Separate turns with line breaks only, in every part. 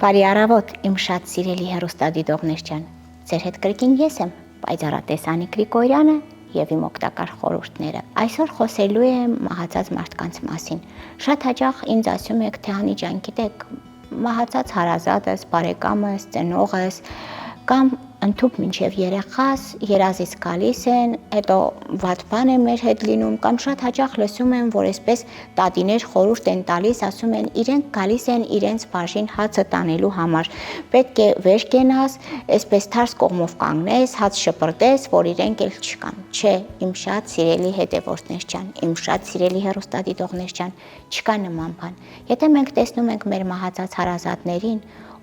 Բարի առավոտ, իմ շատ սիրելի հեռուստադիտողներ ջան։ Ձեր հետ կրկին ես եմ, պայծառատես Անիկ Գրիգորյանը եւ իմ օգտակար խորհուրդները։ Այսօր խոսելու եմ մահացած մարդկանց մասին։ Շատ հաճախ ինձ ասում եք, թե Անի ջան, գիտեք, մահացած հարազատս, բարեկամս, ծնողս կամ ընդհուպ մինչև երեխաս երազից գալիս են, հետո վատ բան է մեր հետ լինում, կամ շատ հաճախ լսում եմ, որ այսպես տատիներ խորհուրդ են տալիս, ասում են, իրենք գալիս են իրենց բաժին հացը տանելու համար։ Պետք է վեր կենաս, այսպես թարս կողմով կանգնես, հաց շպրտես, որ իրենք էլ չկան։ Չէ, իմ շատ սիրելի հետևորդներ ջան, իմ շատ սիրելի հեռուստադիտողներ ջան, չկա նման բան։ Եթե մենք տեսնում ենք մեր մահացած հարազատներին,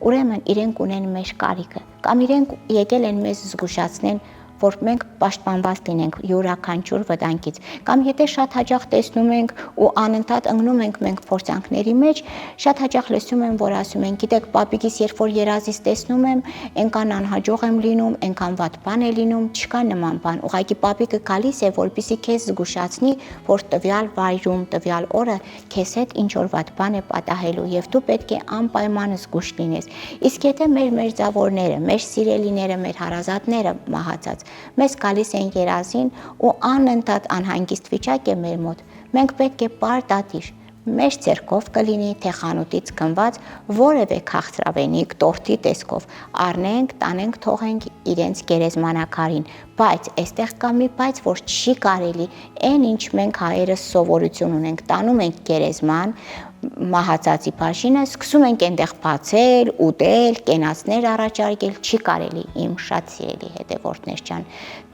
ուրեմն իրենք ունեն մեր կարիքը, կամ իրենք եկել են մեզ զգուշացնել, որ մենք պաշտպանված լինենք յուրաքանչյուր վտանգից, կամ եթե շատ հաճախ տեսնում ենք ու անընդհատ ընկնում ենք մենք փորձանքների մեջ, շատ հաճախ լսում եմ, որ ասում են, գիտեք, պապիկիս երբ որ երազից տեսնում եմ, այնքան անհաջող եմ լինում, այնքան վատ բան է լինում, չկա նման բան, ուղղակի պապիկը գալիս է, որպեսզի քեզ զգուշացնի, որ տվյալ վայրում, տվյալ օրը քեզ հետ ինչ որ վատ բան է պատահելու եւ դու պետք է անպայման զգուշ լինես։ Իսկ եթե մեր մերձավորները, մեր սիրելիները, մեր հարազատները մահացած մեզ գալիս են երազին ու անընդհատ անհանգիստ վիճակ է մեր մոտ, մենք պետք է պարտադիր մեր ձեռքով կլինի, թե խանութից գնված որևէ քաղցրավենիք, տորթի տեսքով առնենք, տանենք, թողենք իրենց գերեզմանակարին, բայց այստեղ կա մի բայց, որ չի կարելի, այն ինչ մենք հայերս սովորություն ունենք, տանում ենք գերեզման, մահացածի բաժինը, սկսում ենք այնտեղ բացել, ուտել, կենացներ առաջարկել, չի կարելի, իմ շատ սիրելի հետևորդներ ջան։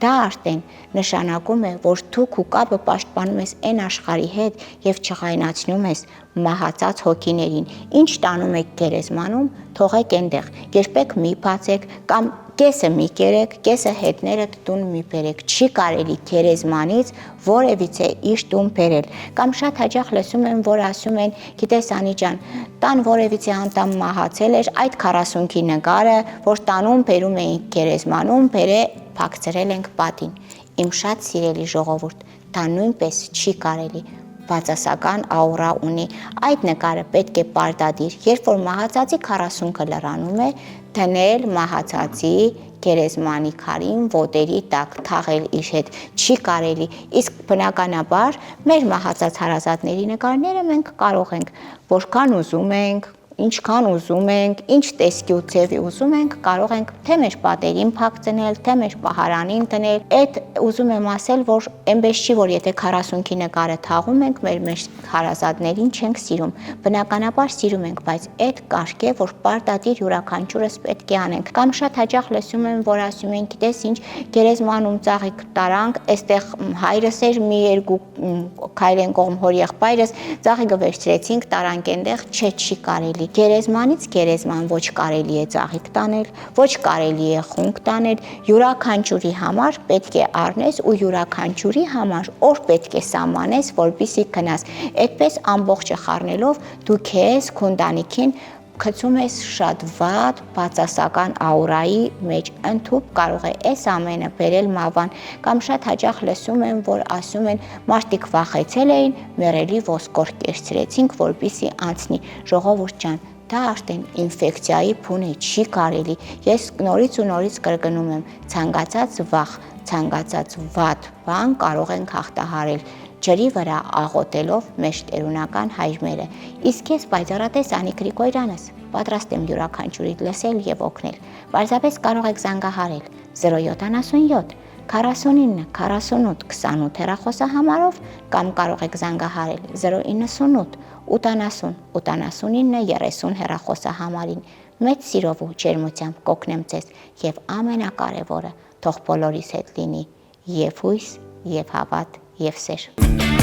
Դա արդեն նշանակում է, որ դու քո կապը պաշտպանում ես այն աշխարհի հետ եւ չղայնացնում ես մահացած հոգիներին։ Ինչ տանում եք գերեզմանում, թողեք այնտեղ, երբեք մի բացեք կամ կեսը մի կերեք, կեսը հետներդ տուն մի բերեք, չի կարելի գերեզմանից որևիցե իր տուն բերել։ Կամ շատ հաճախ լսում եմ, որ ասում են, գիտես Անի ջան, տան որևիցե անդամ մահացել էր, այդ 40-ի նկարը, որ տանում բերում էինք գերեզմանում, փակցրել ենք պատին։ Իմ շատ սիրելի ժողովուրդ, դա նույնպես չի կարելի, բացասական աուրա ունի։ Այդ նկարը պետք է պարտադիր, երբ որ մահացածի 40-ը լրանում է, դնել մահացածի գերեզմանի քարին, ոտերի տակ, թաղել իր հետ, չի կարելի։ Իսկ բնականաբար մեր մահացած հարազատների նկարները մենք կարող ենք, որքան ուզում ենք, ինչքան ուզում ենք, ինչ տեսքի ու ձևի ուզում ենք, կարող ենք թե մեր պատերին փակցնել, թե մեր պահարանին դնել։ Այդ ուզում եմ ասել, որ այնպես չի, որ եթե 40-ի նկարը թաղում ենք, մեր հարազատներին չենք սիրում։ Բնականաբար սիրում ենք, բայց այդ կարգ է, որ պարտադիր յուրաքանչյուրս պետք է անենք։ Կամ շատ հաճախ լսում եմ, որ ասում են, գիտես ինչ, գերեզմանում ծաղիկ տարանք, այստեղ հայրս էր, մի երկու քայլեն կողմ հոր եղբայրս, ծաղիկը վերցրեցինք, տարանք այնտեղ, չի կարելի։ Գերեզմանից գերեզման ոչ կարելի է ծաղիկ տանել, ոչ կարելի է խունկ տանել, յուրաքանչյուրի համար պետք է առնես ու յուրաքանչյուրի համար օր պետք է սահմանես, որպեսզի գնաս։ Այդպես ամբողջը խառնելով դու քեզ, քո ընտանիքին գցում ես շատ վատ, բացասական աուրայի մեջ, ընդհուպ կարող է այս ամենը բերել մահվան։ Կամ շատ հաճախ լսում եմ, որ ասում են, մարդիկ վախեցել էին, մեռելի ոսկոր կերցրեցինք, որպեսզի անցնի։ Ժողովուրդ ջան, դա արդեն ինֆեկցիայի բուն է, չի կարելի։ Ես նորից ու նորից կրկնում եմ, ցանկացած վախ, ցանկացած վատ բան կարող ենք հաղթահարել ջրի վրա աղոթելով մեր տերունական հայրմերը։ Իսկ ես պայծառատես Անիկ Գրիգորյանս պատրաստ եմ յուրաքանչյուրիդ լսել եւ օգնել։ Պարզապես կարող եք զանգահարել 077 49 48 28 հեռախոսահամարով կամ կարող եք զանգահարել 098 80 89 30 հեռախոսահամարին։ Մեծ սիրով ու ջերմությամբ կօգնեմ ձեզ եւ ամենակարևորը, թող բոլորիս հետ լինի եւ հույս, եւ հավատ, եւ սեր։